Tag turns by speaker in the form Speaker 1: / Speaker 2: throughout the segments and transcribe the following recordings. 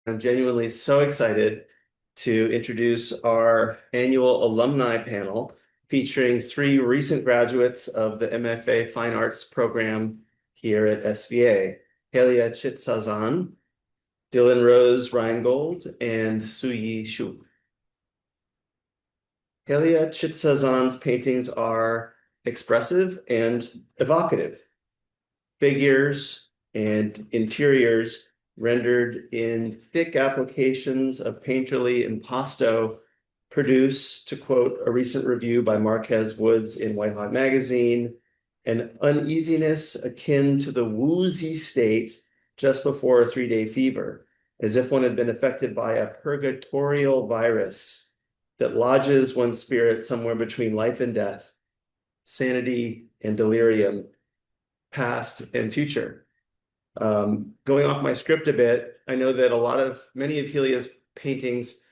Speaker 1: I'm genuinely so excited to introduce our annual alumni panel featuring three recent graduates of the MFA Fine Arts program here at SVA, Helia Chitsazan, Rose Rheingold, and Suyi Xu. Helia Chitsazan's paintings are expressive and evocative. Figures and interiors rendered in thick applications of painterly impasto produce, to quote a recent review by Marquez Woods in White Hot Magazine, an uneasiness akin to the woozy state just before a 3-day fever, as if one had been affected by a purgatorial virus that lodges one's spirit somewhere between life and death, sanity and delirium, past and future. Going off my script a bit, I know that many of Helia's paintings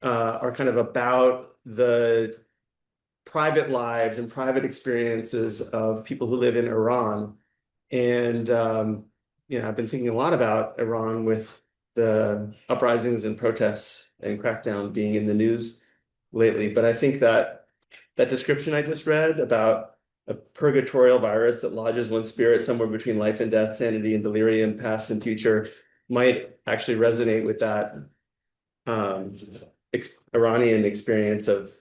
Speaker 1: are kind of about the private lives and private experiences of people who live in Iran. And, I've been thinking a lot about Iran with the uprisings and protests and crackdown being in the news lately. But I think that description I just read about a purgatorial virus that lodges one's spirit somewhere between life and death, sanity and delirium, past and future, might actually resonate with that Iranian experience of,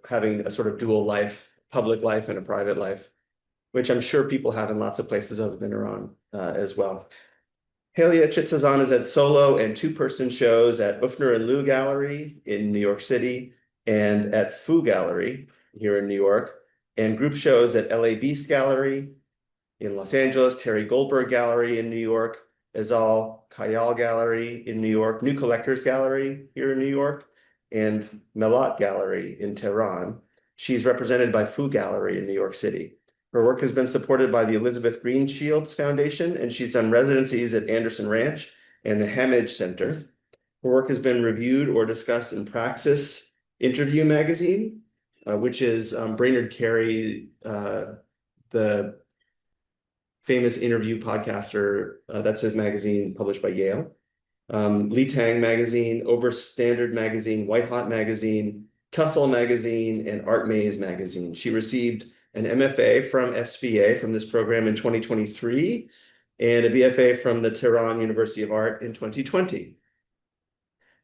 Speaker 1: having a sort of dual life, public life and a private life, which I'm sure people have in lots of places other than Iran as well. Helia Chitsazan is at solo and two-person shows at Uffner and Liu Gallery in New York City and at Fou Gallery here in New York, and group shows at LA Beast Gallery in Los Angeles, Terry Goldberg Gallery in New York, Azal Kayal Gallery in New York, New Collectors Gallery here in New York, and Melat Gallery in Tehran. She's represented by Fou Gallery in New York City. Her work has been supported by the Elizabeth Greenshields Foundation, and she's done residencies at Anderson Ranch and the Hamage Center. Her work has been reviewed or discussed in Praxis Interview magazine, which is Brainerd Carey, the famous interview podcaster. That's his magazine published by Yale. Lee Tang magazine, Overstandard magazine, White Hot magazine, Tussle magazine, and Art Maze magazine. She received an MFA from SVA from this program in 2023 and a BFA from the Tehran University of Art in 2020.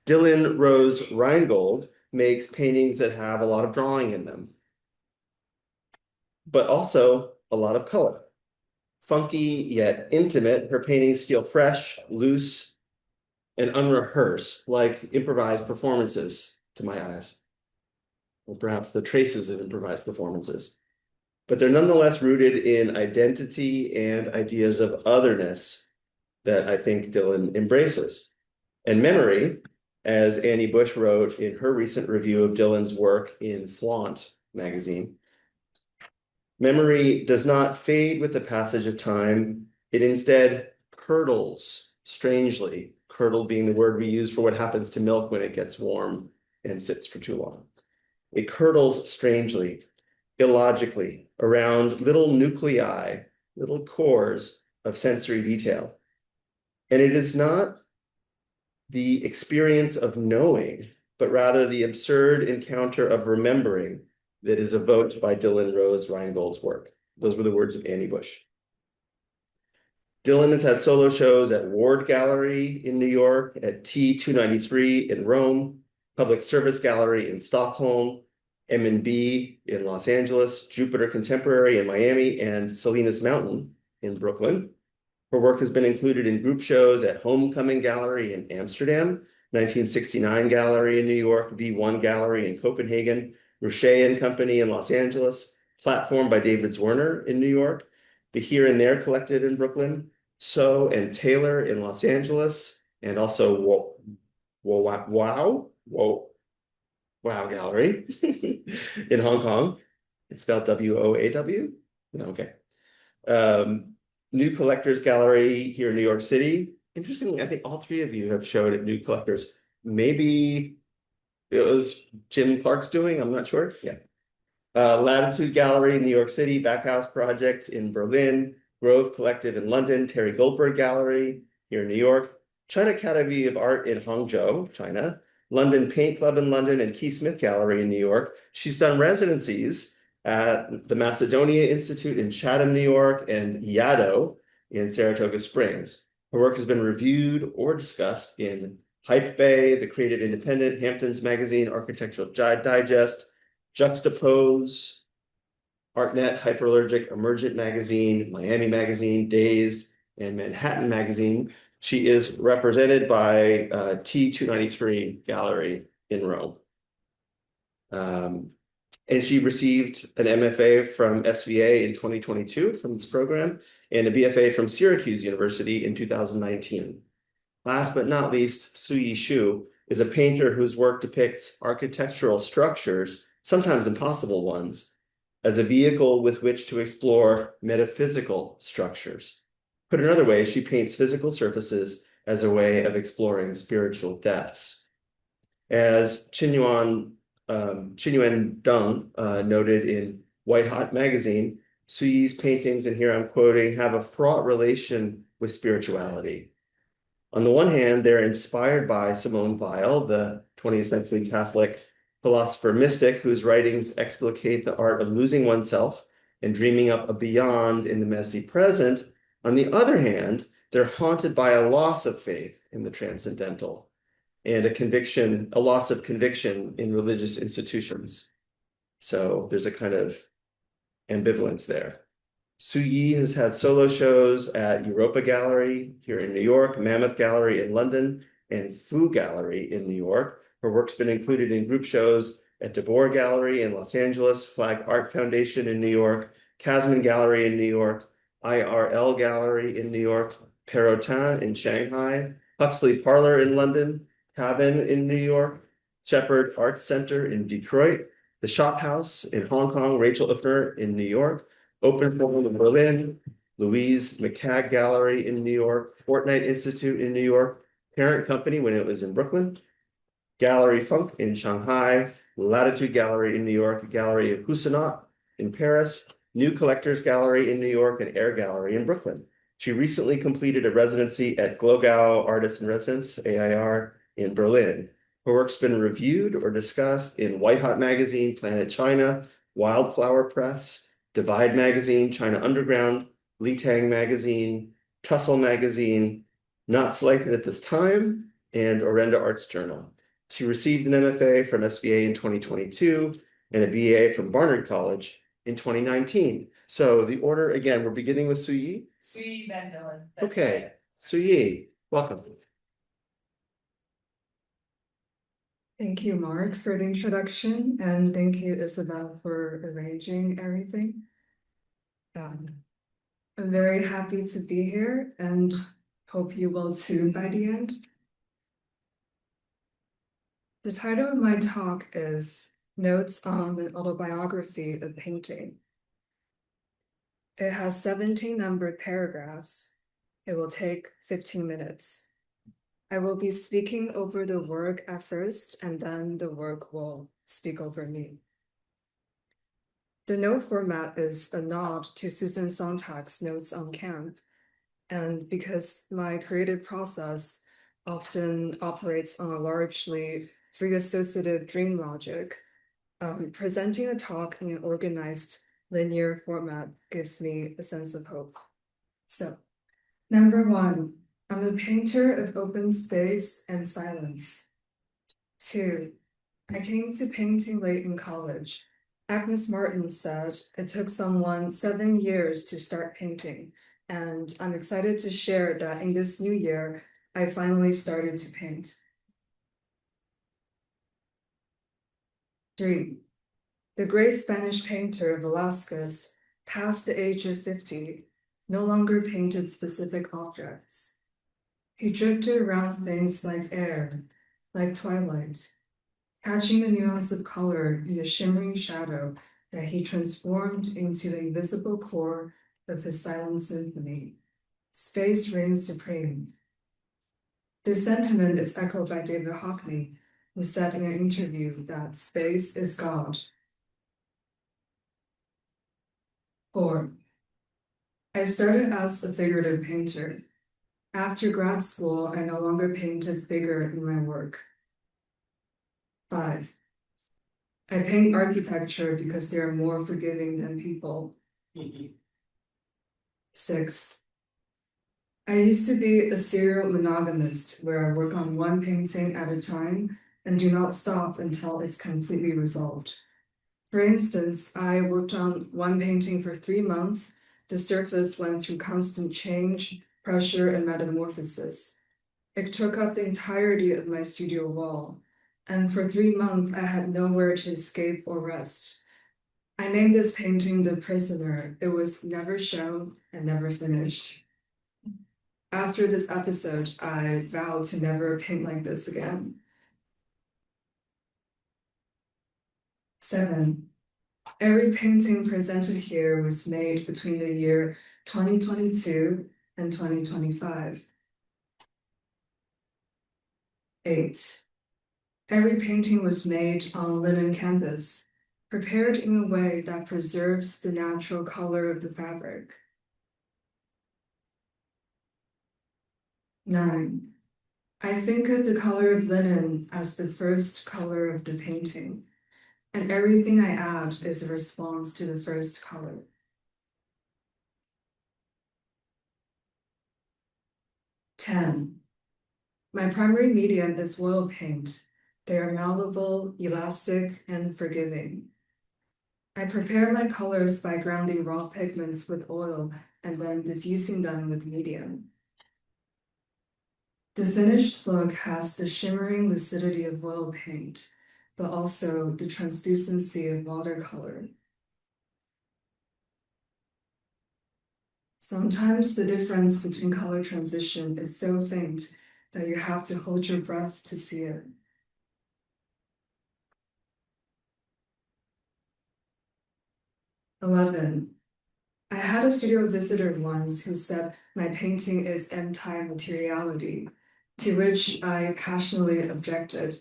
Speaker 1: Rose Rheingold makes paintings that have a lot of drawing in them, but also a lot of color. Funky yet intimate, her paintings feel fresh, loose, and unrehearsed, like improvised performances to my eyes, or perhaps the traces of improvised performances. But they're nonetheless rooted in identity and ideas of otherness that I think Dylan embraces. And memory, as Annie Bush wrote in her recent review of Dylan's work in Flaunt magazine, memory does not fade with the passage of time. It instead curdles strangely, curdle being the word we use for what happens to milk when it gets warm and sits for too long. It curdles strangely, illogically, around little nuclei, little cores of sensory detail. And it is not the experience of knowing, but rather the absurd encounter of remembering that is evoked by Rose Rheingold's work. Those were the words of Annie Bush. Dylan has had solo shows at Ward Gallery in New York, at T293 in Rome, Public Service Gallery in Stockholm, M&B in Los Angeles, Jupiter Contemporary in Miami, and Salinas Mountain in Brooklyn. Her work has been included in group shows at Homecoming Gallery in Amsterdam, 1969 Gallery in New York, V1 Gallery in Copenhagen, Rusha and Company in Los Angeles, Platform by David Zwirner in New York, the Here and There Collected in Brooklyn, So and Tailor in Los Angeles, and also Wow Gallery in Hong Kong. It's spelled W-O-A-W. Okay. New Collectors Gallery here in New York City. Interestingly, I think all three of you have showed at New Collectors. Maybe it was Jim Clark's doing, I'm not sure. Yeah. Latitude Gallery in New York City, Backhaus Project in Berlin, Grove Collective in London, Terry Goldberg Gallery here in New York, China Academy of Art in Hangzhou, China, London Paint Club in London, and Key Smith Gallery in New York. She's done residencies at the Macedonia Institute in Chatham, New York, and Yaddo in Saratoga Springs. Her work has been reviewed or discussed in Hype Bay, The Creative Independent, Hampton's Magazine, Architectural Digest, Juxtapose, ArtNet, Hyperallergic, Emergent Magazine, Miami Magazine, Dazed, and Manhattan Magazine. She is represented by T293 Gallery in Rome. And she received an MFA from SVA in 2022 from this program, and a BFA from Syracuse University in 2019. Last but not least, Suyi Xu is a painter whose work depicts architectural structures, sometimes impossible ones, as a vehicle with which to explore metaphysical structures. Put another way, she paints physical surfaces as a way of exploring spiritual depths. As Qinyuan Deng noted in White Hot magazine, Suyi's paintings, and here I'm quoting, have a fraught relation with spirituality. On the one hand, they're inspired by Simone Weil, the 20th century Catholic philosopher mystic whose writings explicate the art of losing oneself and dreaming up a beyond in the messy present. On the other hand, they're haunted by a loss of faith in the transcendental and a loss of conviction in religious institutions. So there's a kind of ambivalence there. Suyi has had solo shows at Europa Gallery here in New York, Mammoth Gallery in London, and Fou Gallery in New York. Her work's been included in group shows at DeBoer Gallery in Los Angeles, Flag Art Foundation in New York, Casman Gallery in New York, IRL Gallery in New York, Perrotin in Shanghai, Huxley Parlor in London, Cabin in New York, Shepherd Arts Center in Detroit, the Shop House in Hong Kong, Rachel Uffner in New York, Open Forum in Berlin, Louise McCagg Gallery in New York, Fortnite Institute in New York, Parent Company when it was in Brooklyn, Gallery Funk in Shanghai, Latitude Gallery in New York, Gallery Huguenot in Paris, New Collectors Gallery in New York, and Air Gallery in Brooklyn. She recently completed a residency at Glogau Artist in Residence, AIR, in Berlin. Her work's been reviewed or discussed in White Hot Magazine, Planet China, Wildflower Press, Divide Magazine, China Underground, Litang Magazine, Tussle Magazine, Not Selected at This Time, and Orenda Arts Journal. She received an MFA from SVA in 2022 and a BA from Barnard College in 2019. So the order, again, we're beginning with Suyi.
Speaker 2: Suyi, then Dylan.
Speaker 1: Okay, Suyi, welcome.
Speaker 3: Thank you, Mark, for the introduction, and thank you, Isabel, for arranging everything. I'm very happy to be here and hope you will too by the end. The title of my talk is Notes on an Autobiography of Painting. It has 17 numbered paragraphs. It will take 15 minutes. I will be speaking over the work at first, and then the work will speak over me. The note format is a nod to Susan Sontag's Notes on Camp, and because my creative process often operates on a largely free associative dream logic, presenting a talk in an organized linear format gives me a sense of hope. So, number one, I'm a painter of open space and silence. 2, I came to painting late in college. Agnes Martin said it took someone 7 years to start painting, and I'm excited to share that in this new year, I finally started to paint. 3, the great Spanish painter Velázquez, past the age of 50, no longer painted specific objects. He drifted around things like air, like twilight, catching the nuance of color in the shimmering shadow that he transformed into the invisible core of his silent symphony. Space reigns supreme. This sentiment is echoed by David Hockney, who said in an interview that space is God. 4, I started as a figurative painter. After grad school, I no longer paint a figure in my work. 5. I paint architecture because they are more forgiving than people. 6. I used to be a serial monogamist where I work on one painting at a time and do not stop until it's completely resolved. For instance, I worked on one painting for 3 months. The surface went through constant change, pressure, and metamorphosis. It took up the entirety of my studio wall, and for 3 months I had nowhere to escape or rest. I named this painting The Prisoner. It was never shown and never finished. After this episode, I vowed to never paint like this again. 7. Every painting presented here was made between the year 2022 and 2025. 8. Every painting was made on linen canvas, prepared in a way that preserves the natural color of the fabric. 9. I think of the color of linen as the first color of the painting, and everything I add is a response to the first color. 10. My primary medium is oil paint. They are malleable, elastic, and forgiving. I prepare my colors by grounding raw pigments with oil and then diffusing them with medium. The finished look has the shimmering lucidity of oil paint, but also the translucency of watercolor. Sometimes the difference between color transition is so faint that you have to hold your breath to see it. 11. I had a studio visitor once who said my painting is anti-materiality, to which I passionately objected.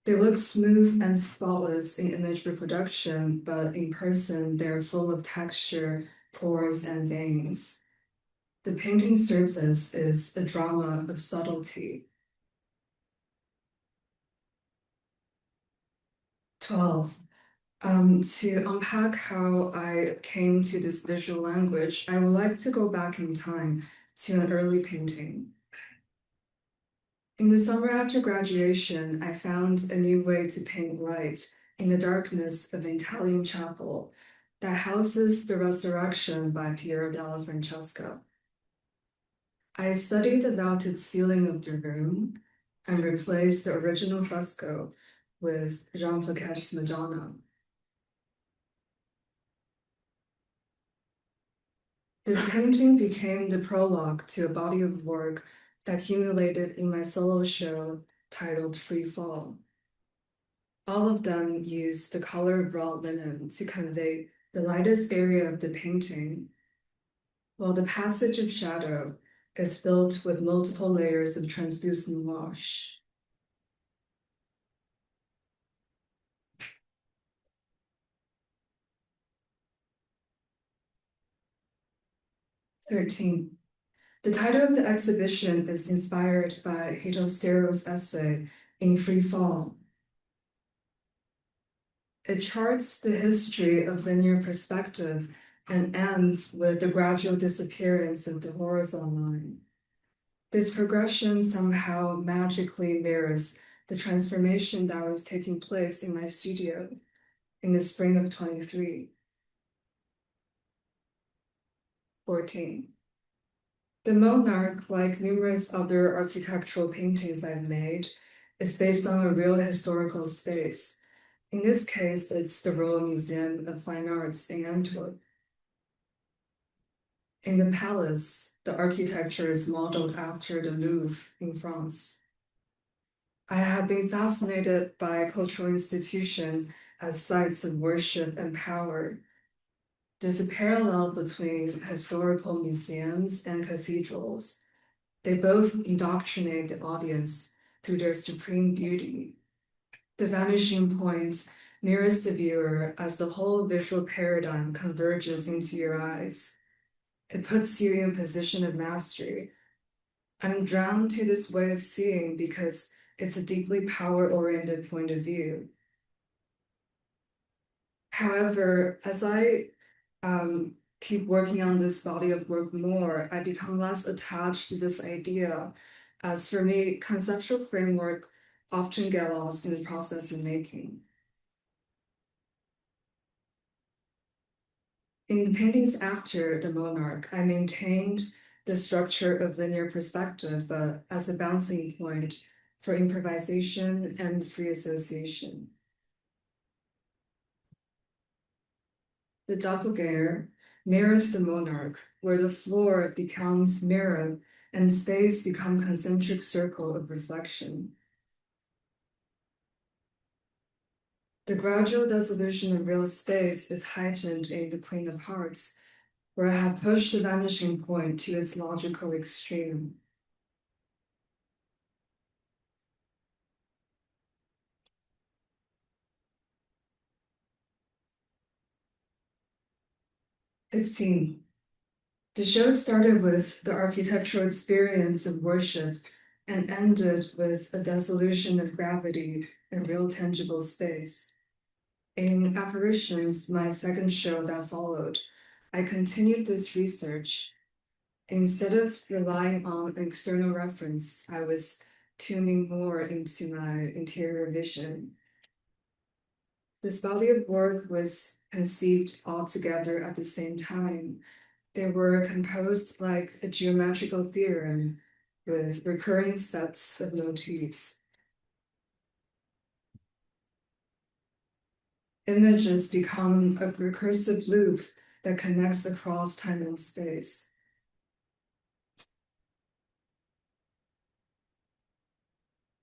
Speaker 3: They look smooth and spotless in image reproduction, but in person they're full of texture, pores, and veins. The painting surface is a drama of subtlety. 12. To unpack how I came to this visual language, I would like to go back in time to an early painting. In the summer after graduation, I found a new way to paint light in the darkness of an Italian chapel that houses the Resurrection by Piero della Francesca. I studied the vaulted ceiling of the room and replaced the original fresco with Jean Fouquet's Madonna. This painting became the prologue to a body of work that accumulated in my solo show titled Free Fall. All of them use the color of raw linen to convey the lightest area of the painting, while the passage of shadow is built with multiple layers of translucent wash. "13. The title of the exhibition is inspired by Hitostero's essay in Free Fall. It charts the history of linear perspective and ends with the gradual disappearance of the horizon line. This progression somehow magically mirrors the transformation that was taking place in my studio in the spring of 23. 14. The Monarch, like numerous other architectural paintings I've made, is based on a real historical space. In this case, it's the Royal Museum of Fine Arts in Antwerp. In the palace, the architecture is modeled after the Louvre in France. I have been fascinated by cultural institutions as sites of worship and power. There's a parallel between historical museums and cathedrals. They both indoctrinate the audience through their supreme beauty. The vanishing point mirrors the viewer as the whole visual paradigm converges into your eyes. It puts you in a position of mastery, I'm drawn to this way of seeing because it's a deeply power-oriented point of view. However, as I keep working on this body of work more, I become less attached to this idea, as for me, conceptual framework often get lost in the process of making. In the paintings after the monarch, I maintained the structure of linear perspective, but as a bouncing point for improvisation and free association. The doppelganger mirrors the monarch, where the floor becomes mirror and space becomes concentric circle of reflection. The gradual dissolution of real space is heightened in the Queen of Hearts, where I have pushed the vanishing point to its logical extreme. "15. The show started with the architectural experience of worship and ended with a dissolution of gravity in real tangible space. In Apparitions, my second show that followed, I continued this research. Instead of relying on external reference, I was tuning more into my interior vision. This body of work was conceived all together at the same time. They were composed like a geometrical theorem with recurring sets of motifs. Images become a recursive loop that connects across time and space.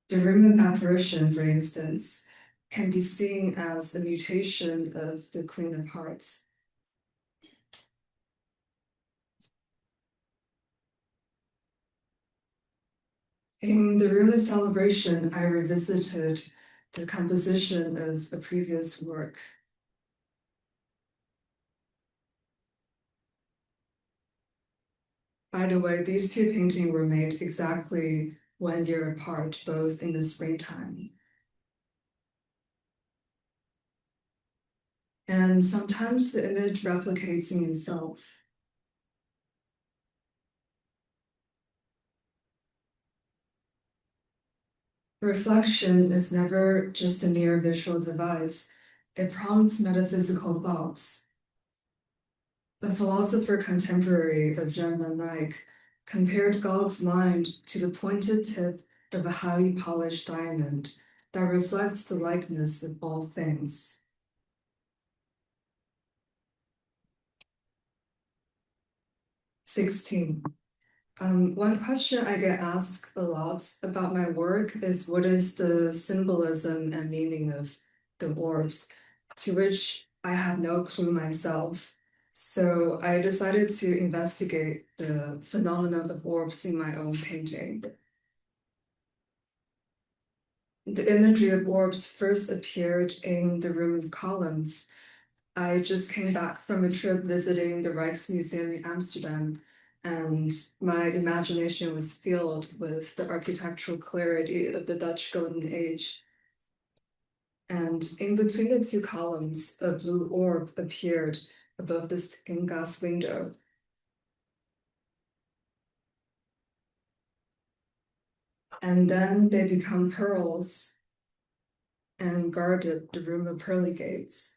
Speaker 3: The room of apparition, for instance, can be seen as a mutation of the Queen of Hearts. In the room of celebration, I revisited the composition of a previous work. By the way, these two paintings were made exactly 1 year apart, both in the springtime. And sometimes the image replicates in itself. Reflection is never just a mere visual device. It prompts metaphysical thoughts. The philosopher contemporary of Jean Van Eyck compared God's mind to the pointed tip of a highly polished diamond that reflects the likeness of all things. "16. One question I get asked a lot about my work is what is the symbolism and meaning of the orbs, to which I have no clue myself. So I decided to investigate the phenomenon of orbs in my own painting. The imagery of orbs first appeared in the Room of Columns. I just came back from a trip visiting the Rijksmuseum in Amsterdam, and my imagination was filled with the architectural clarity of the Dutch Golden Age. And in between the two columns, a blue orb appeared above the stained glass window. And then they become pearls and guarded the room of pearly gates.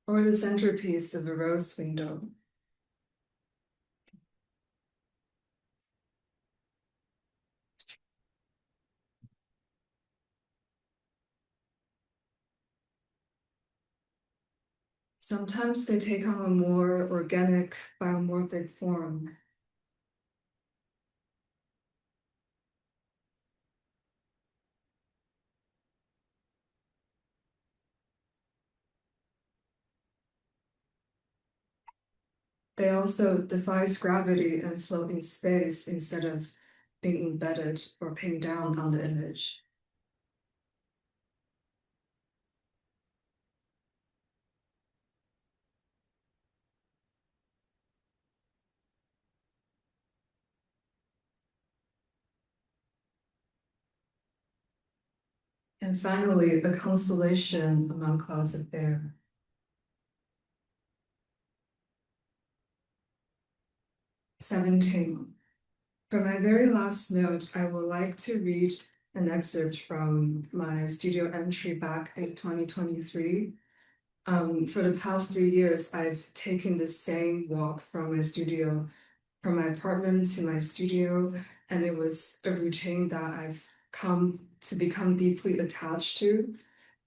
Speaker 3: Or the centerpiece of a rose window. Sometimes they take on a more organic, biomorphic form. They also defies gravity and float in space instead of being embedded or pinned down on the image. And finally, a constellation among clouds of air. 17. For my very last note, I would like to read an excerpt from my studio entry back in 2023. For the past 3 years, I've taken the same walk from my apartment to my studio, and it was a routine that I've come to become deeply attached to.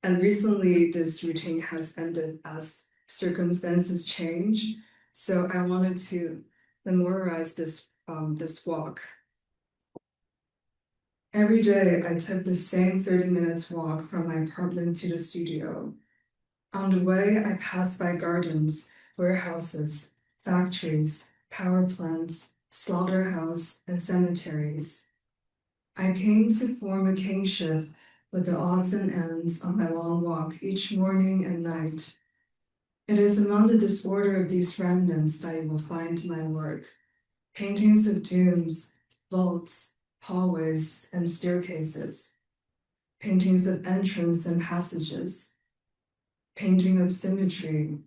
Speaker 3: And recently, this routine has ended as circumstances change. So I wanted to memorialize this walk. Every day, I took the same 30 minutes walk from my apartment to the studio. On the way, I passed by gardens, warehouses, factories, power plants, slaughterhouse, and cemeteries. I came to form a kinship with the odds and ends on my long walk each morning and night. It is among the disorder of these remnants that you will find my work. Paintings of tombs, vaults, hallways, and staircases. Paintings of entrance and passages. Painting of symmetry.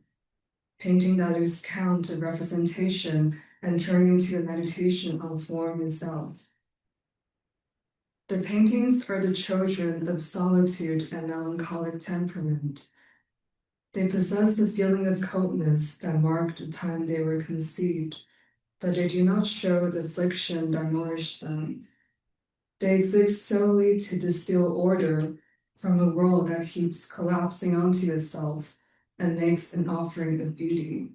Speaker 3: Painting that lose count of representation and turn into a meditation on form itself. The paintings are the children of solitude and melancholic temperament. They possess the feeling of coldness that marked the time they were conceived, but they do not show the affliction that nourished them. They exist solely to distill order from a world that keeps collapsing onto itself and makes an offering of beauty,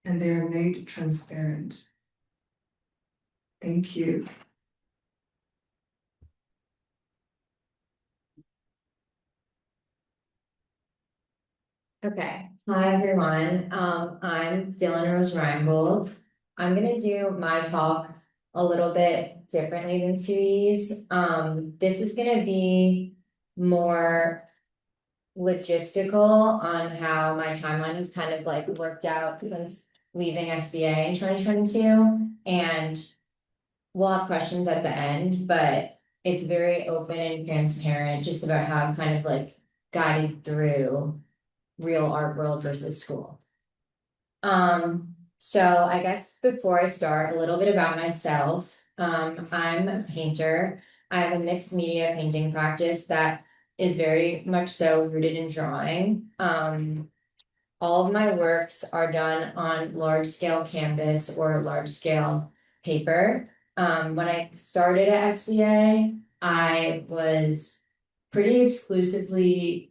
Speaker 3: and they are made transparent. Thank you.
Speaker 2: Okay, hi everyone. I'm Rose Rheingold. I'm gonna do my talk a little bit differently than Suyi's. This is gonna be more logistical on how my timeline has kind of like worked out since leaving SBA in 2022. And we'll have questions at the end, but it's very open and transparent just about how I'm kind of like guided through real art world versus school. So I guess before I start, a little bit about myself. I'm a painter. I have a mixed media painting practice that is very much so rooted in drawing. All of my works are done on large scale canvas or large scale paper. When I started at SBA, I was pretty exclusively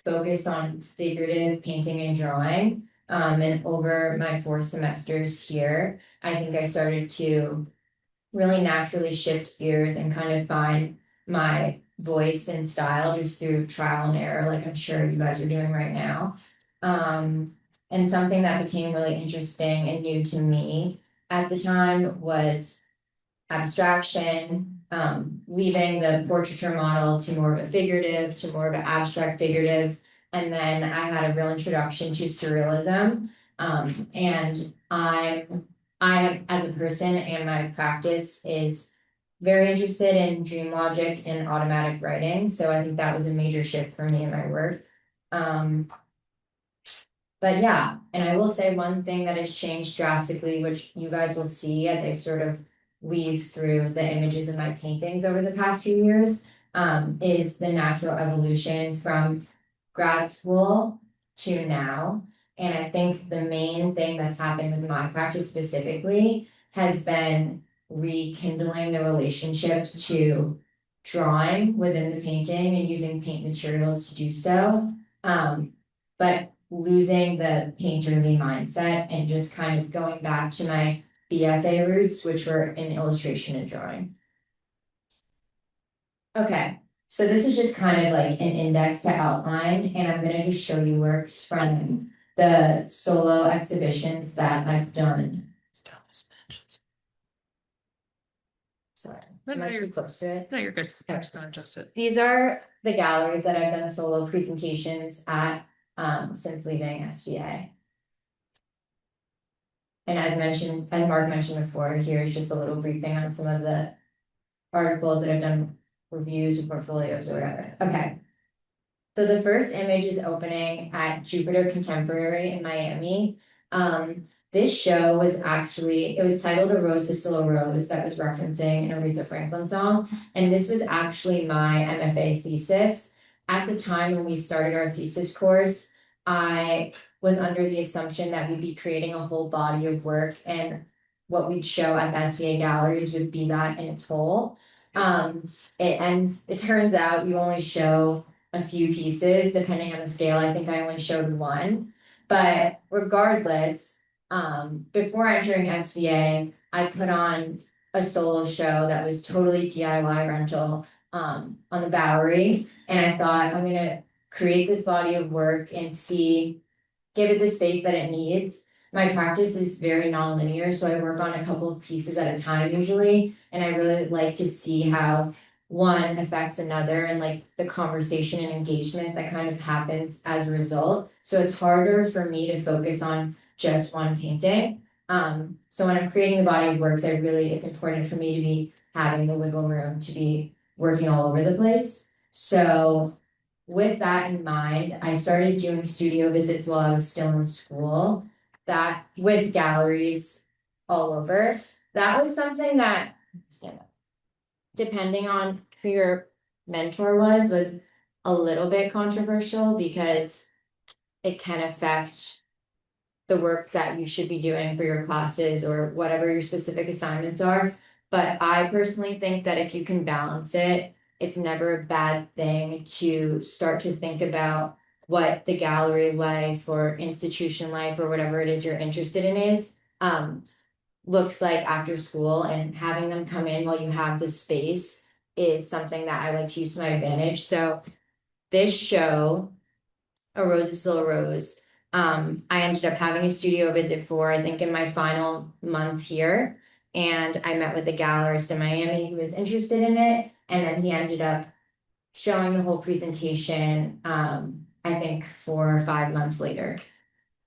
Speaker 2: focused on figurative painting and drawing. And over my 4 semesters here, I think I started to really naturally shift gears and kind of find my voice and style just through trial and error, like I'm sure you guys are doing right now. And something that became really interesting and new to me at the time was abstraction, leaving the portraiture model to more of a figurative, to more of an abstract figurative. And then I had a real introduction to surrealism. And I am, as a person, and my practice is very interested in dream logic and automatic writing. So I think that was a major shift for me in my work. But yeah, and I will say one thing that has changed drastically, which you guys will see as I sort of weave through the images of my paintings over the past few years, is the natural evolution from grad school to now. And I think the main thing that's happened with my practice specifically has been rekindling the relationship to drawing within the painting and using paint materials to do so. But losing the painterly mindset and just kind of going back to my BFA roots, which were in illustration and drawing. Okay, so this is just kind of like an index to outline, and I'm gonna just show you works from the solo exhibitions that I've done. Sorry, I'm actually close to it.
Speaker 4: No, you're good. I'm just gonna adjust it.
Speaker 2: These are the galleries that I've done solo presentations at since leaving SGA. And as Mark mentioned before, here's just a little briefing on some of the articles that I've done, reviews or portfolios or whatever. Okay, So the first image is opening at Jupiter Contemporary in Miami. This show was actually, it was titled A Rose is Still a Rose, that was referencing an Aretha Franklin song. And this was actually my MFA thesis. At the time when we started our thesis course, I was under the assumption that we'd be creating a whole body of work, and what we'd show at the SVA galleries would be that in its whole. It turns out you only show a few pieces depending on the scale. I think I only showed one, but regardless, before entering SVA, I put on a solo show that was totally DIY rental on the Bowery, and I thought I'm gonna create this body of work and give it the space that it needs. My practice is very nonlinear, so I work on a couple of pieces at a time usually, and I really like to see how one affects another and like the conversation and engagement that kind of happens as a result. So it's harder for me to focus on just one painting. So when I'm creating the body of works, it's important for me to be having the wiggle room to be working all over the place. So with that in mind, I started doing studio visits while I was still in school, that with galleries all over. That was something that, stand up, depending on who your mentor was a little bit controversial because it can affect the work that you should be doing for your classes or whatever your specific assignments are. But I personally think that if you can balance it, it's never a bad thing to start to think about what the gallery life or institution life or whatever it is you're interested in is looks like after school, and having them come in while you have the space is something that I like to use to my advantage. So this show, A Rose is Still a Rose, I ended up having a studio visit for, I think, in my final month here. And I met with a gallerist in Miami who was interested in it. And then he ended up showing the whole presentation, I think 4 or 5 months later.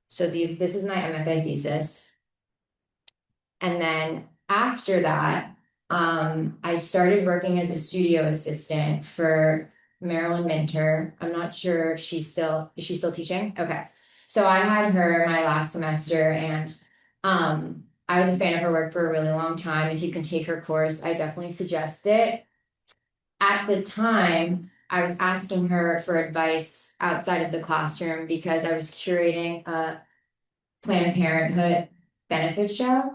Speaker 2: So this is my MFA thesis. And then after that, I started working as a studio assistant for Marilyn Minter. I'm not sure if is she still teaching? Okay. So I had her my last semester, and I was a fan of her work for a really long time. If you can take her course, I definitely suggest it. At the time, I was asking her for advice outside of the classroom because I was curating a Planned Parenthood benefit show.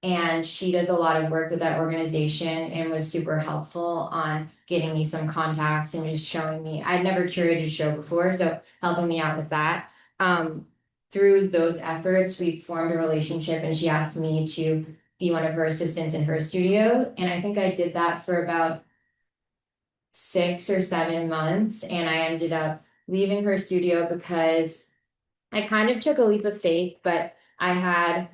Speaker 2: And she does a lot of work with that organization and was super helpful on getting me some contacts and just showing me. I'd never curated a show before, so helping me out with that. Through those efforts, we formed a relationship, and she asked me to be one of her assistants in her studio. And I think I did that for about 6 or 7 months. And I ended up leaving her studio because I kind of took a leap of faith, but I had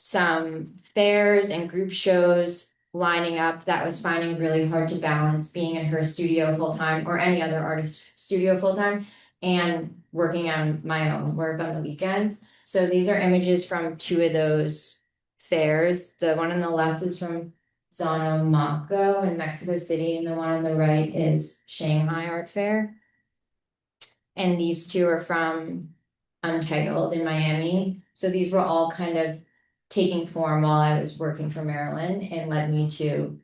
Speaker 2: some fairs and group shows lining up that was finding really hard to balance being in her studio full time or any other artist studio full time and working on my own work on the weekends. So these are images from 2 of those fairs. The one on the left is from Zanamanco in Mexico City, and the one on the right is Shanghai Art Fair. And these 2 are from Untitled in Miami. So these were all kind of taking form while I was working for Maryland, and led me to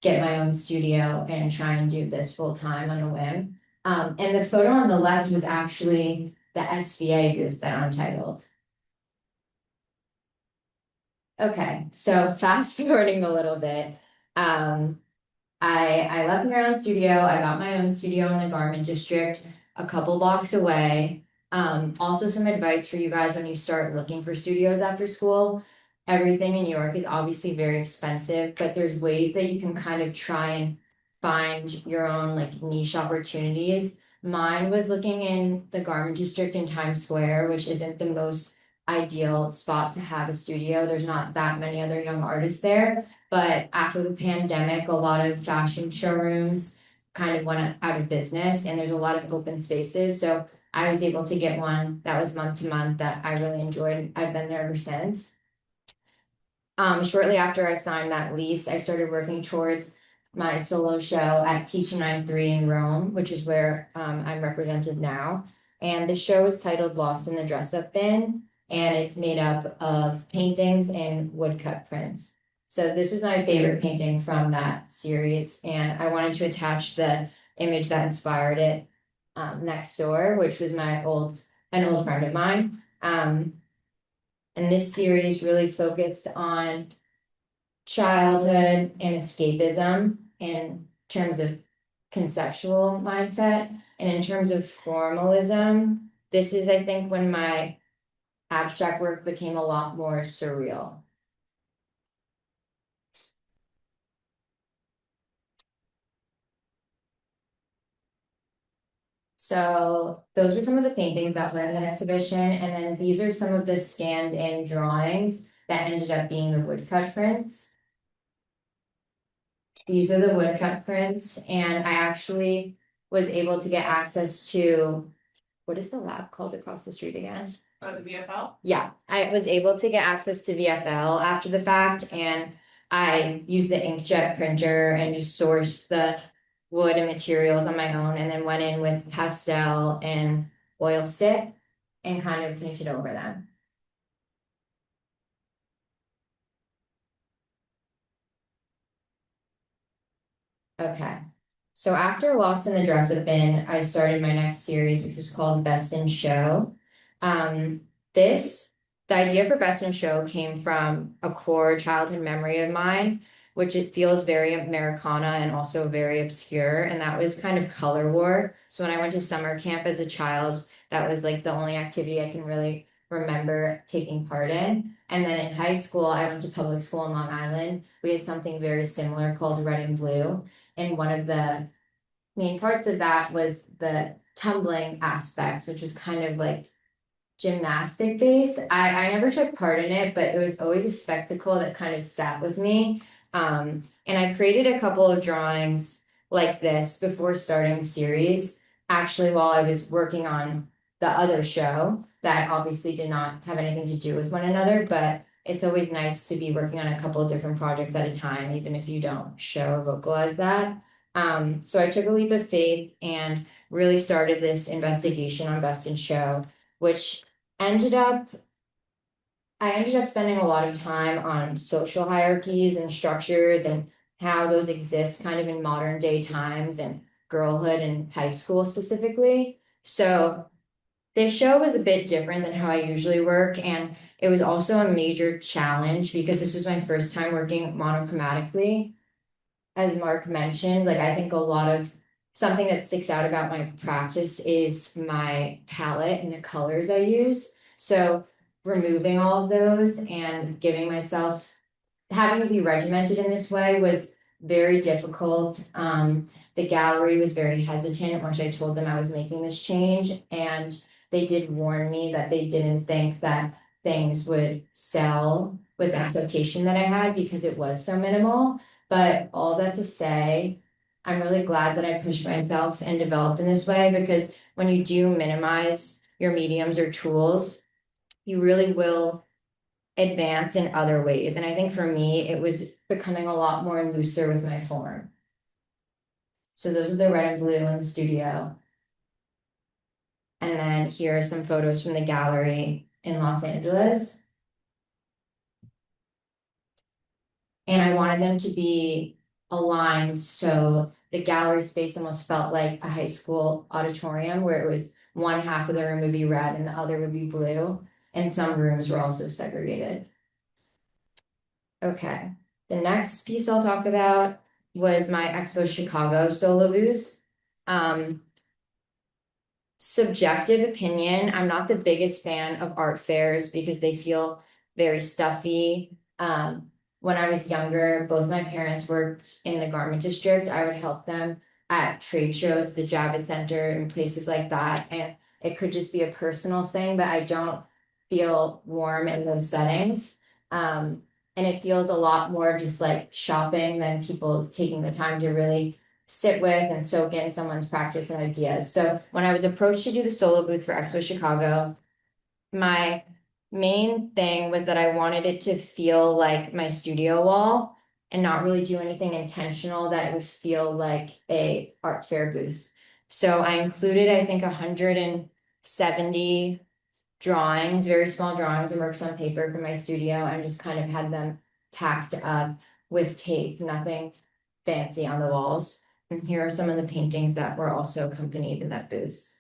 Speaker 2: get my own studio and try and do this full time on a whim. And the photo on the left was actually the SVA booth at Untitled. Okay, so fast forwarding a little bit, I left Maryland studio. I got my own studio in the Garment District a couple blocks away. Also some advice for you guys when you start looking for studios after school. Everything in New York is obviously very expensive, but there's ways that you can kind of try and find your own like niche opportunities. Mine was looking in the Garment District in Times Square, which isn't the most ideal spot to have a studio. There's not that many other young artists there. But after the pandemic, a lot of fashion showrooms kind of went out of business, and there's a lot of open spaces. So I was able to get one that was month to month that I really enjoyed. I've been there ever since. Shortly after I signed that lease, I started working towards my solo show at T293 in Rome, which is where I'm represented now. And the show is titled Lost in the Dress-Up Bin, and it's made up of paintings and woodcut prints. So this was my favorite painting from that series, and I wanted to attach the image that inspired it next door, which was an old friend of mine. And this series really focused on childhood and escapism in terms of conceptual mindset. And in terms of formalism, this is, I think, when my abstract work became a lot more surreal. So those were some of the paintings that were in the exhibition, and then these are some of the scanned in drawings that ended up being the woodcut prints. These are the woodcut prints, and I actually was able to get access to, what is the lab called across the street again?
Speaker 4: The VFL?
Speaker 2: Yeah, I was able to get access to VFL after the fact, and I used the inkjet printer and just sourced the wood and materials on my own, and then went in with pastel and oil stick and kind of painted over them. Okay, so after Lost in the Dress-Up Bin, I started my next series, which was called Best in Show. The idea for Best in Show came from a core childhood memory of mine, which it feels very Americana and also very obscure, and that was kind of color war. So when I went to summer camp as a child, that was like the only activity I can really remember taking part in. And then in high school, I went to public school in Long Island. We had something very similar called Red and Blue. And one of the main parts of that was the tumbling aspect, which was kind of like gymnastic based. I never took part in it, but it was always a spectacle that kind of sat with me. And I created a couple of drawings like this before starting the series, actually, while I was working on the other show that obviously did not have anything to do with one another, but it's always nice to be working on a couple of different projects at a time, even if you don't show or vocalize that. So I took a leap of faith and really started this investigation on Best in Show, which ended up I ended up spending a lot of time on social hierarchies and structures and how those exist kind of in modern day times and girlhood and high school specifically. So this show was a bit different than how I usually work, and it was also a major challenge because this was my first time working monochromatically. As Mark mentioned, like I think a lot of something that sticks out about my practice is my palette and the colors I use. So removing all of those and giving myself having to be regimented in this way was very difficult. The gallery was very hesitant once I told them I was making this change, and they did warn me that they didn't think that things would sell with the expectation that I had because it was so minimal. But all that to say, I'm really glad that I pushed myself and developed in this way, because when you do minimize your mediums or tools, you really will advance in other ways. And I think for me, it was becoming a lot more looser with my form. So those are the red and blue in the studio. And then here are some photos from the gallery in Los Angeles. And I wanted them to be aligned so the gallery space almost felt like a high school auditorium, where it was one half of the room would be red and the other would be blue. And some rooms were also segregated. Okay, the next piece I'll talk about was my Expo Chicago solo booth. Subjective opinion, I'm not the biggest fan of art fairs because they feel very stuffy. When I was younger, both my parents worked in the garment district. I would help them at trade shows, the Javits Center, and places like that. And it could just be a personal thing, but I don't feel warm in those settings. And it feels a lot more just like shopping than people taking the time to really sit with and soak in someone's practice and ideas. So when I was approached to do the solo booth for Expo Chicago, my main thing was that I wanted it to feel like my studio wall. and not really do anything intentional that would feel like a art fair booth. So I included, I think, 170 drawings, very small drawings and works on paper from my studio, and just kind of had them tacked up with tape, nothing fancy on the walls. And here are some of the paintings that were also accompanied in that booth.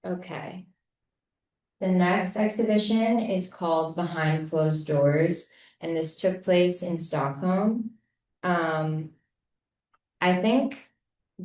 Speaker 2: Okay. The next exhibition is called Behind Closed Doors, and this took place in Stockholm. I think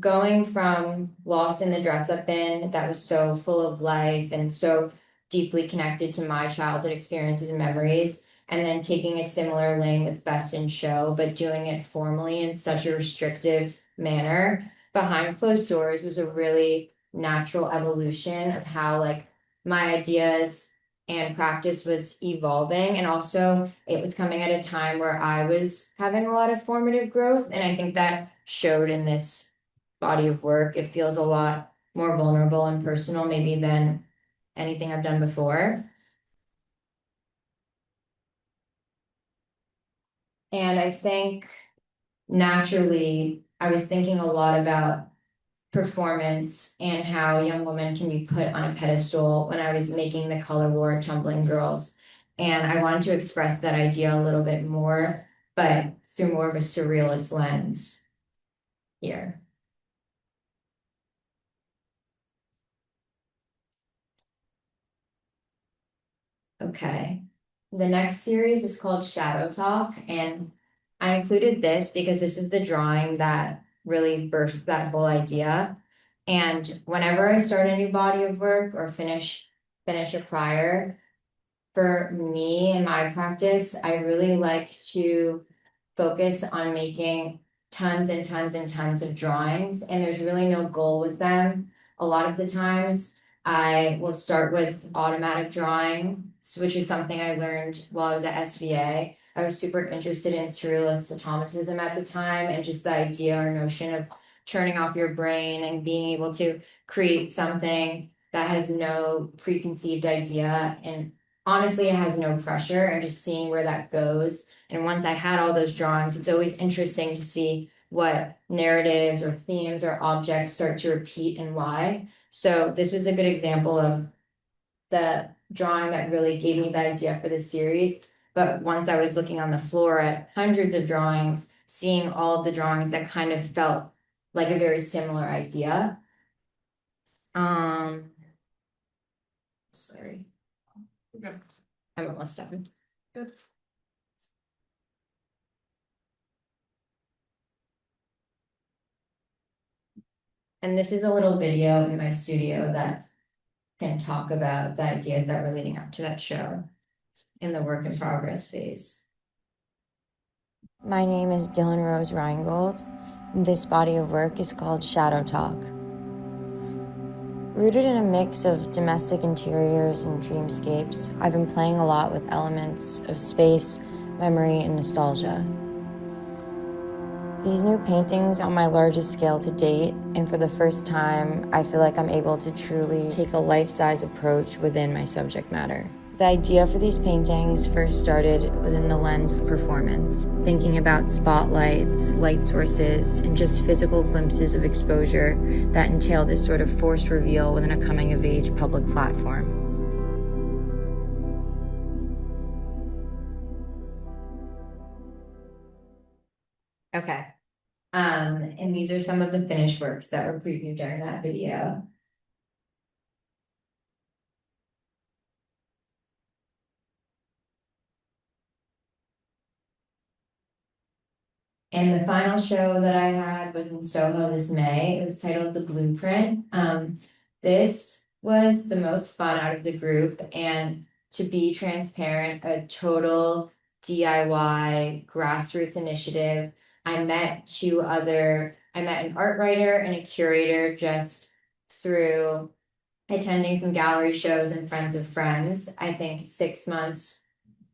Speaker 2: going from Lost in the Dress-Up Bin, that was so full of life and so deeply connected to my childhood experiences and memories, and then taking a similar lane with Best in Show, but doing it formally in such a restrictive manner. Behind Closed Doors was a really natural evolution of how like my ideas and practice was evolving, and also it was coming at a time where I was having a lot of formative growth, and I think that showed in this body of work. It feels a lot more vulnerable and personal maybe than anything I've done before. And I think naturally I was thinking a lot about performance and how young women can be put on a pedestal when I was making the color war Tumbling Girls. And I wanted to express that idea a little bit more, but through more of a surrealist lens here. Okay. The next series is called Shadow Talk, and I included this because this is the drawing that really birthed that whole idea. And whenever I start a new body of work or finish a prior, for me and my practice, I really like to focus on making tons and tons and tons of drawings, and there's really no goal with them. A lot of the times I will start with automatic drawing, which is something I learned while I was at SVA. I was super interested in surrealist automatism at the time, and just the idea or notion of turning off your brain and being able to create something that has no preconceived idea, and honestly it has no pressure, and just seeing where that goes. And once I had all those drawings, it's always interesting to see what narratives or themes or objects start to repeat and why. So this was a good example of the drawing that really gave me the idea for this series. But once I was looking on the floor at hundreds of drawings, seeing all of the drawings that kind of felt like a very similar idea. Sorry.
Speaker 4: Okay.
Speaker 2: I'm almost done.
Speaker 4: Good.
Speaker 2: And this is a little video in my studio that can talk about the ideas that were leading up to that show in the work in progress phase. My name is Rose Rheingold. This body of work is called Shadow Talk. Rooted in a mix of domestic interiors and dreamscapes, I've been playing a lot with elements of space, memory, and nostalgia. These new paintings are my largest scale to date, and for the first time, I feel like I'm able to truly take a life-size approach within my subject matter. The idea for these paintings first started within the lens of performance, thinking about spotlights, light sources, and just physical glimpses of exposure that entailed this sort of forced reveal within a coming-of-age public platform. Okay. And these are some of the finished works that were previewed during that video. And the final show that I had was in Soho this May. It was titled The Blueprint. This was the most fun out of the group, and to be transparent, a total DIY grassroots initiative. I met an art writer and a curator just through attending some gallery shows and friends of friends, I think 6 months,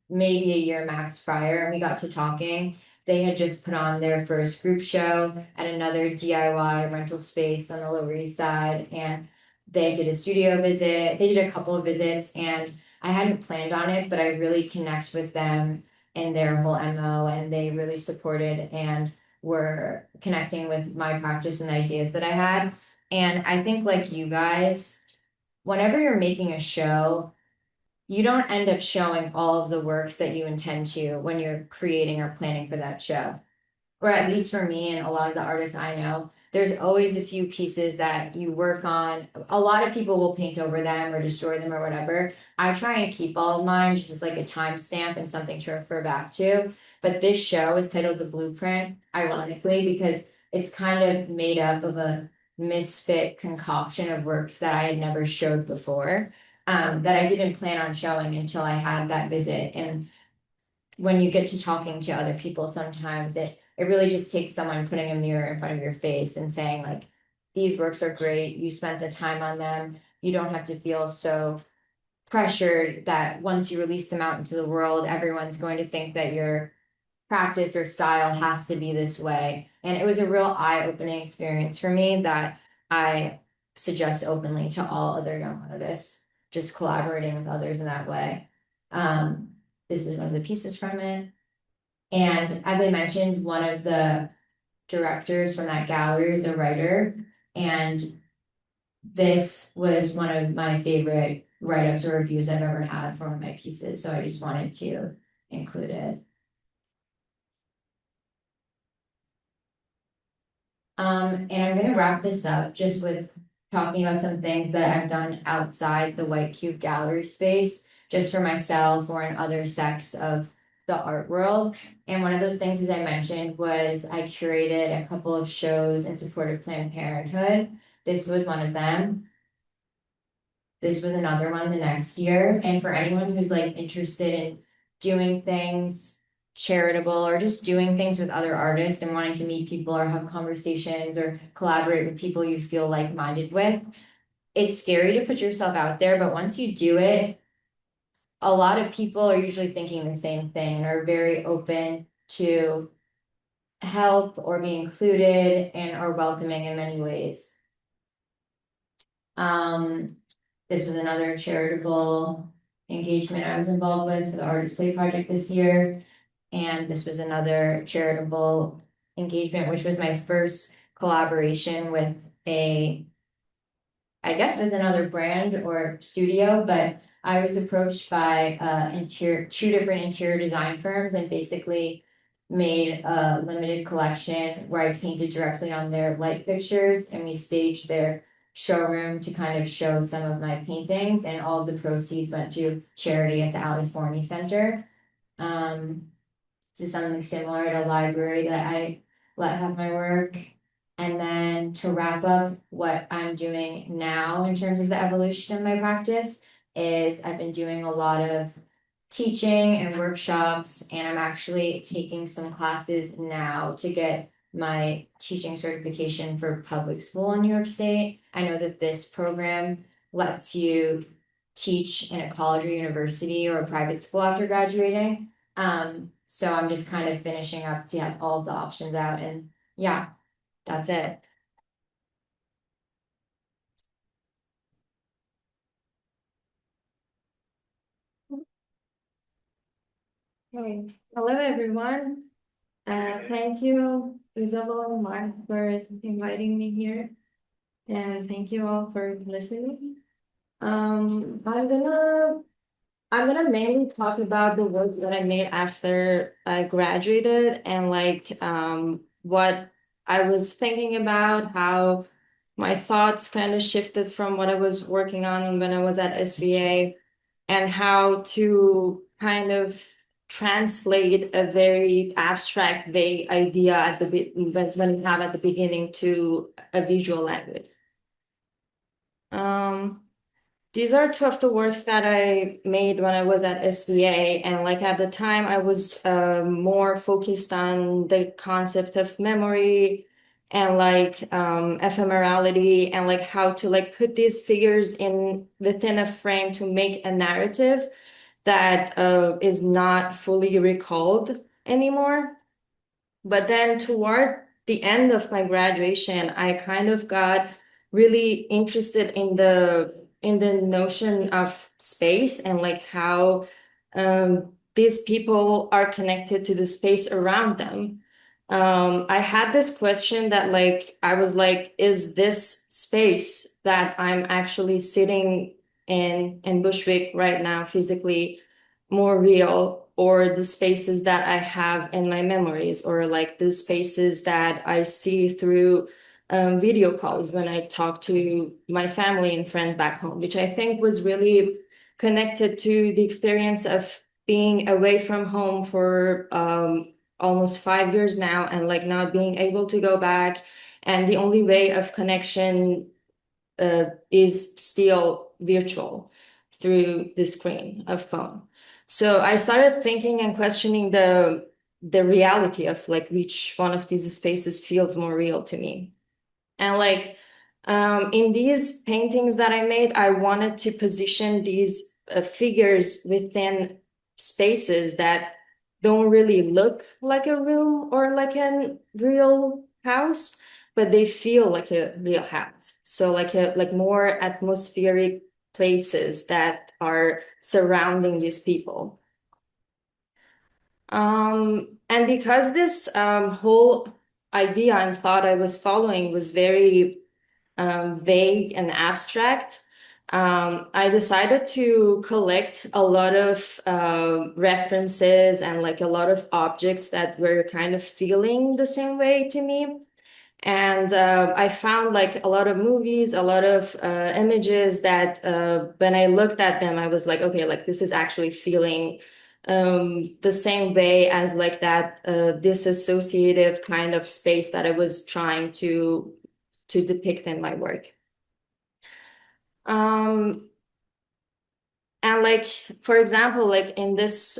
Speaker 2: maybe a year max prior, and we got to talking. They had just put on their first group show at another DIY rental space on the Lower East Side, and they did a studio visit. They did a couple of visits, and I hadn't planned on it, but I really connect with them and their whole MO, and they really supported and were connecting with my practice and the ideas that I had. And I think, like you guys, whenever you're making a show, you don't end up showing all of the works that you intend to when you're creating or planning for that show. Or at least for me and a lot of the artists I know, there's always a few pieces that you work on. A lot of people will paint over them or destroy them or whatever. I try and keep all of mine just as like a timestamp and something to refer back to. But this show is titled The Blueprint, ironically, because it's kind of made up of a misfit concoction of works that I had never showed before, that I didn't plan on showing until I had that visit. And when you get to talking to other people, sometimes it really just takes someone putting a mirror in front of your face and saying, like, these works are great, you spent the time on them, you don't have to feel so pressured that once you release them out into the world, everyone's going to think that your practice or style has to be this way. And it was a real eye-opening experience for me that I suggest openly to all other young artists, just collaborating with others in that way. This is one of the pieces from it. And as I mentioned, one of the directors from that gallery is a writer. And this was one of my favorite write-ups or reviews I've ever had for one of my pieces. So I just wanted to include it. And I'm going to wrap this up just with talking about some things that I've done outside the White Cube gallery space, just for myself or in other sects of the art world. And one of those things, as I mentioned, was I curated a couple of shows in support of Planned Parenthood. This was one of them. This was another one the next year. And for anyone who's like interested in doing things charitable or just doing things with other artists and wanting to meet people or have conversations or collaborate with people you feel like-minded with, it's scary to put yourself out there, but once you do it, a lot of people are usually thinking the same thing and are very open to help or be included and are welcoming in many ways. This was another charitable engagement I was involved with for the Artist Play Project this year. And this was another charitable engagement, which was my first collaboration with I guess it was another brand or studio, but I was approached by two different interior design firms and basically made a limited collection where I painted directly on their light fixtures, and we staged their showroom to kind of show some of my paintings, and all of the proceeds went to charity at the Ali Forney Center. This is something similar at a library that I let have my work. And then to wrap up what I'm doing now in terms of the evolution of my practice is I've been doing a lot of teaching and workshops, and I'm actually taking some classes now to get my teaching certification for public school in New York State. I know that this program lets you teach in a college or university or a private school after graduating. So I'm just kind of finishing up to have all the options out, and yeah, that's it.
Speaker 5: Hey, hello everyone. Thank you, Isabel and Mark, for inviting me here. And thank you all for listening. I'm gonna mainly talk about the work that I made after I graduated and what I was thinking about, how my thoughts kind of shifted from what I was working on when I was at SVA, and how to kind of translate a very abstract, vague idea at when you have at the beginning to a visual language. These are two of the works that I made when I was at SVA, and like at the time I was more focused on the concept of memory and ephemerality, and like how to like put these figures in within a frame to make a narrative that is not fully recalled anymore. But then toward the end of my graduation, I kind of got really interested in the notion of space and like how these people are connected to the space around them. I had this question that like I was like, is this space that I'm actually sitting in Bushwick right now physically more real, or the spaces that I have in my memories, or like the spaces that I see through video calls when I talk to my family and friends back home, which I think was really connected to the experience of being away from home for almost 5 years now, and like not being able to go back. And the only way of connection is still virtual through the screen of phone. So I started thinking and questioning the reality of like which one of these spaces feels more real to me. And like in these paintings that I made, I wanted to position these figures within spaces that don't really look like a room or like a real house, but they feel like a real house. So like more atmospheric places that are surrounding these people. And because this whole idea and thought I was following was very vague and abstract, I decided to collect a lot of references and like a lot of objects that were kind of feeling the same way to me. And I found like a lot of movies, a lot of images that when I looked at them, I was like, okay, like this is actually feeling the same way as like that disassociative kind of space that I was trying to depict in my work. And like, for example, like in this,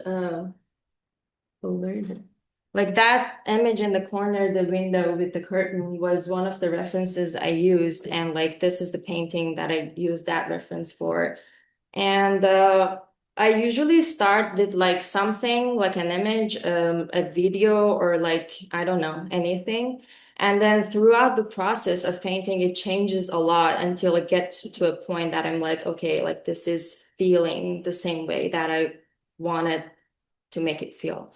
Speaker 5: where is it? Like that image in the corner, the window with the curtain was one of the references I used. And like, this is the painting that I used that reference for. And I usually start with like something like an image, a video, or like, I don't know, anything. And then throughout the process of painting, it changes a lot until it gets to a point that I'm like, okay, like this is feeling the same way that I wanted to make it feel.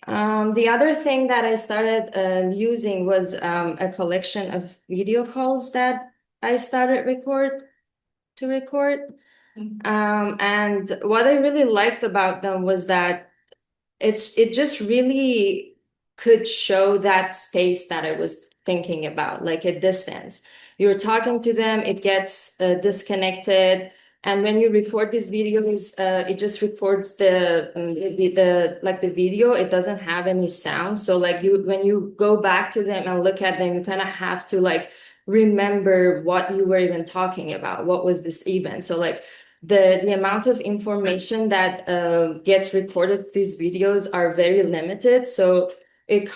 Speaker 5: The other thing that I started using was a collection of video calls that I started to record. And what I really liked about them was that it just really could show that space that I was thinking about, like a distance. You're talking to them, it gets disconnected. And when you record these videos, it just records the video. It doesn't have any sound. So like when you go back to them and look at them, you kind of have to like remember what you were even talking about. What was this event? So like the amount of information that gets recorded these videos are very limited. So it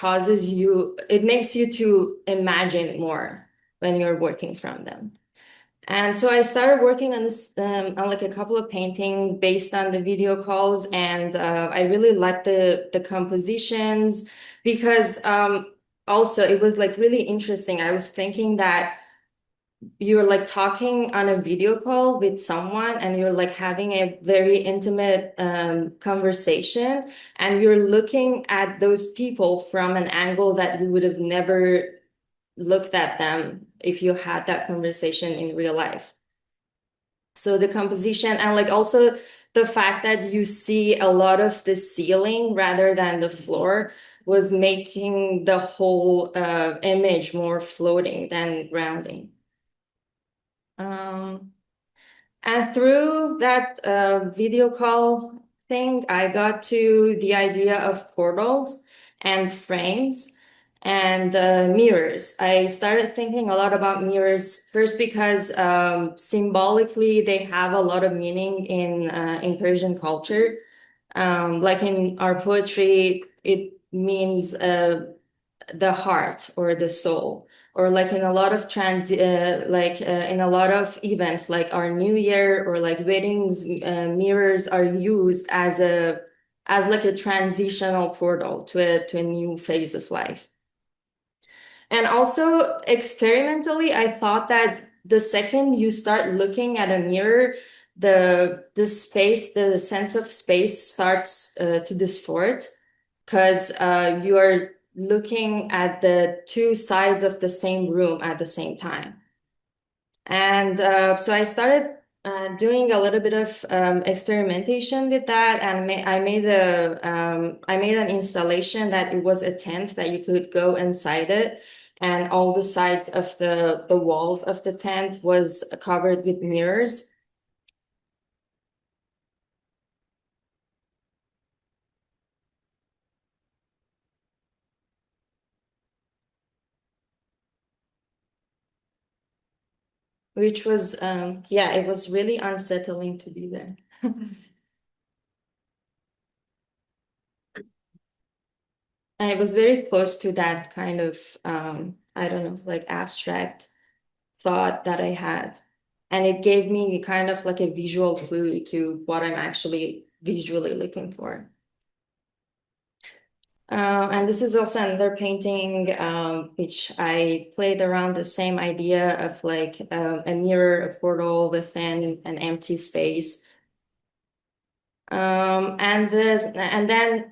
Speaker 5: makes you to imagine more when you're working from them. And so I started working on this, on like a couple of paintings based on the video calls, and I really liked the compositions because also it was like really interesting. I was thinking that you're like talking on a video call with someone and you're like having a very intimate conversation, and you're looking at those people from an angle that you would have never looked at them if you had that conversation in real life. So the composition and like also the fact that you see a lot of the ceiling rather than the floor was making the whole image more floating than grounding. And through that video call thing, I got to the idea of portals and frames and mirrors. I started thinking a lot about mirrors first because symbolically they have a lot of meaning in Persian culture. Like in our poetry, it means the heart or the soul, or like in a lot of in a lot of events like our new year or like weddings, mirrors are used as a as like a transitional portal to a new phase of life. And also experimentally, I thought that the second you start looking at a mirror, the space, the sense of space starts to distort, because you are looking at the two sides of the same room at the same time. And so I started doing a little bit of experimentation with that, and I made an installation that it was a tent that you could go inside it, and all the sides of the walls of the tent was covered with mirrors. Which was, yeah, it was really unsettling to be there. And it was very close to that kind of, I don't know, like abstract thought that I had. And it gave me kind of like a visual clue to what I'm actually visually looking for. And this is also another painting which I played around the same idea of like a mirror, a portal within an empty space. And then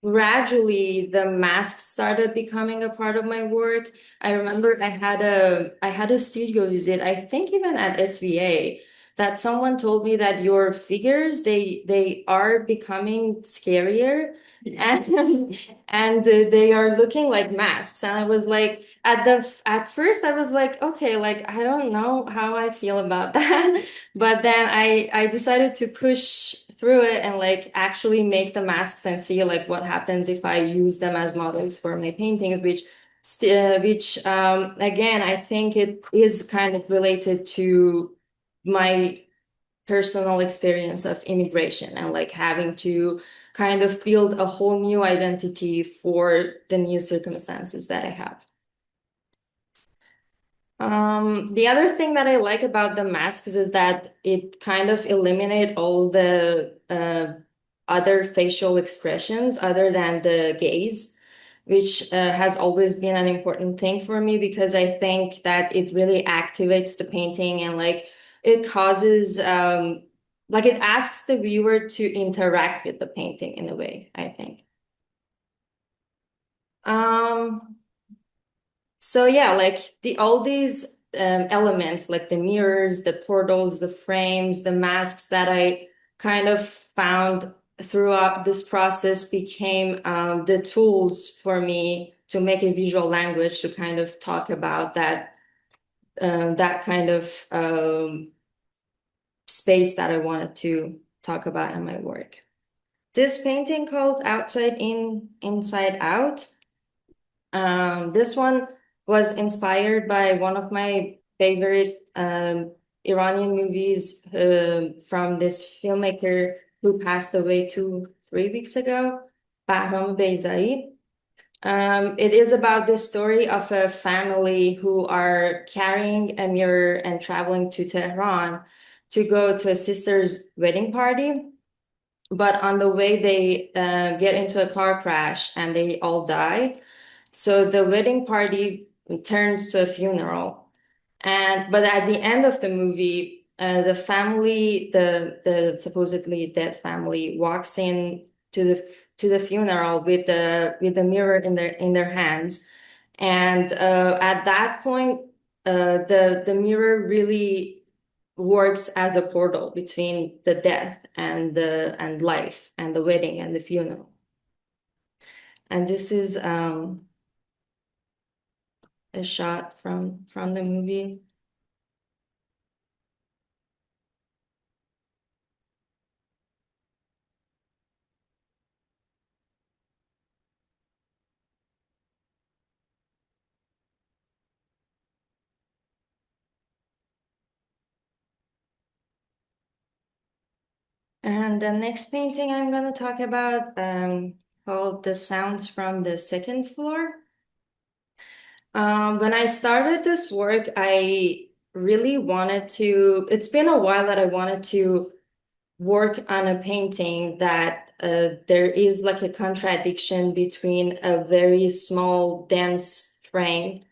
Speaker 5: gradually the masks started becoming a part of my work. I remember I had a studio visit, I think even at SVA, that someone told me that your figures, they are becoming scarier, and they are looking like masks. And I was like, at first I was like, okay, like I don't know how I feel about that. But then I decided to push through it and like actually make the masks and see like what happens if I use them as models for my paintings, which again, I think it is kind of related to my personal experience of immigration and like having to kind of build a whole new identity for the new circumstances that I have. The other thing that I like about the masks is that it kind of eliminate all the other facial expressions other than the gaze, which has always been an important thing for me, because I think that it really activates the painting and like it causes like it asks the viewer to interact with the painting in a way, I think. So yeah, like all these elements, like the mirrors, the portals, the frames, the masks that I kind of found throughout this process became the tools for me to make a visual language to kind of talk about that kind of space that I wanted to talk about in my work. This painting called Outside In, Inside Out. This one was inspired by one of my favorite Iranian movies from this filmmaker who passed away 3 weeks ago, Bahram Beyzai. It is about the story of a family who are carrying a mirror and traveling to Tehran to go to a sister's wedding party. But on the way, they get into a car crash and they all die. So the wedding party turns to a funeral. But at the end of the movie, the family, the supposedly dead family, walks in to the funeral with the mirror in their hands. And at that point, the mirror really works as a portal between the death and life and the wedding and the funeral. And this is a shot from the movie. And the next painting I'm going to talk about called The Sounds from the Second Floor. When I started this work, I really wanted to, it's been a while that I wanted to work on a painting that there is like a contradiction between a very small, dense frame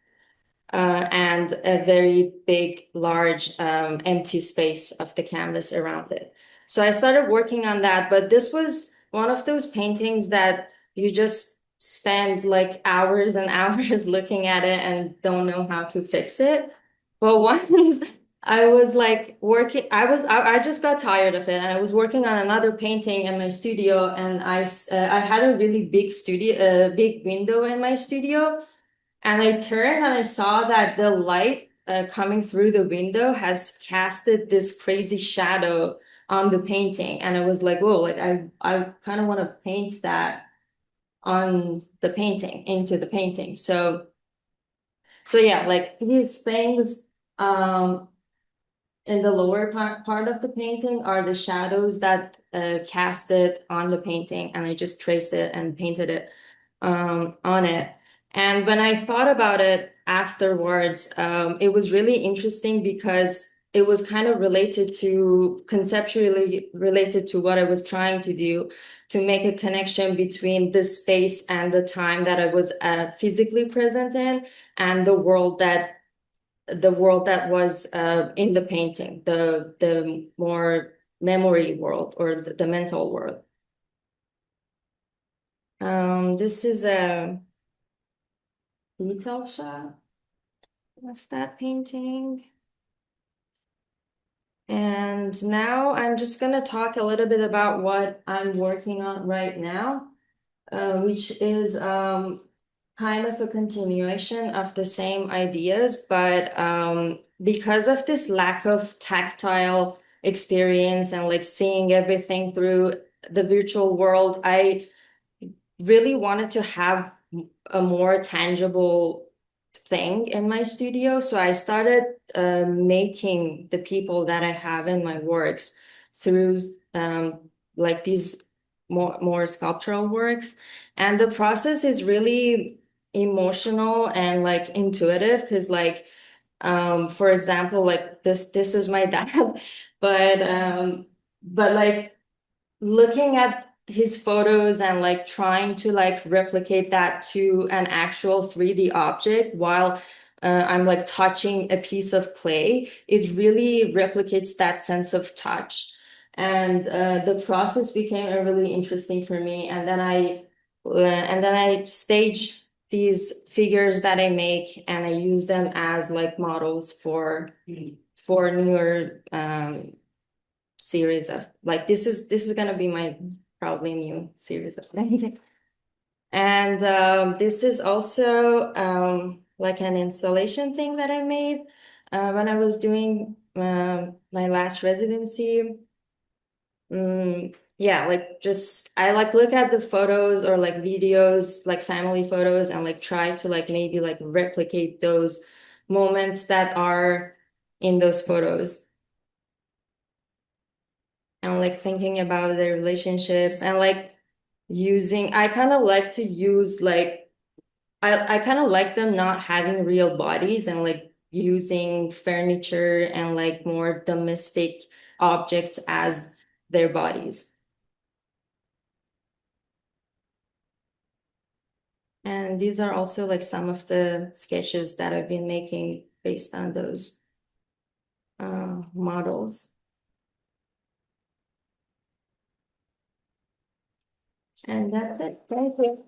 Speaker 5: and a very big, large, empty space of the canvas around it. So I started working on that, but this was one of those paintings that you just spend like hours and hours looking at it and don't know how to fix it. But once I was like working, I just got tired of it, and I was working on another painting in my studio, and I had a really big studio, big window in my studio. And I turned and I saw that the light coming through the window has casted this crazy shadow on the painting. And I was like, whoa, like I kind of want to paint that on the painting, into the painting. So yeah, like these things in the lower part of the painting are the shadows that casted on the painting, and I just traced it and painted it on it. And when I thought about it afterwards, it was really interesting because it was kind of conceptually related to what I was trying to do, to make a connection between the space and the time that I was physically present in, and the world that was in the painting, the more memory world, or the mental world. This is a detail shot of that painting. And now I'm just going to talk a little bit about what I'm working on right now, which is kind of a continuation of the same ideas, but because of this lack of tactile experience and like seeing everything through the virtual world, I really wanted to have a more tangible thing in my studio. So I started making the people that I have in my works through like these more sculptural works. And the process is really emotional and like intuitive, because like for example, like this is my dad, but like looking at his photos and like trying to like replicate that to an actual 3D object while I'm like touching a piece of clay, it really replicates that sense of touch. And the process became really interesting for me. And then I stage these figures that I make, and I use them as like models for newer series of like this is gonna be my probably new series of painting. And this is also like an installation thing that I made when I was doing my last residency. Yeah, like just I like look at the photos or like videos, like family photos, and like try to like maybe like replicate those moments that are in those photos. And like thinking about their relationships, and like I kind of like to use like I kind of like them not having real bodies, and like using furniture and like more domestic objects as their bodies. And these are also like some of the sketches that I've been making based on those models. And that's it. Thank you.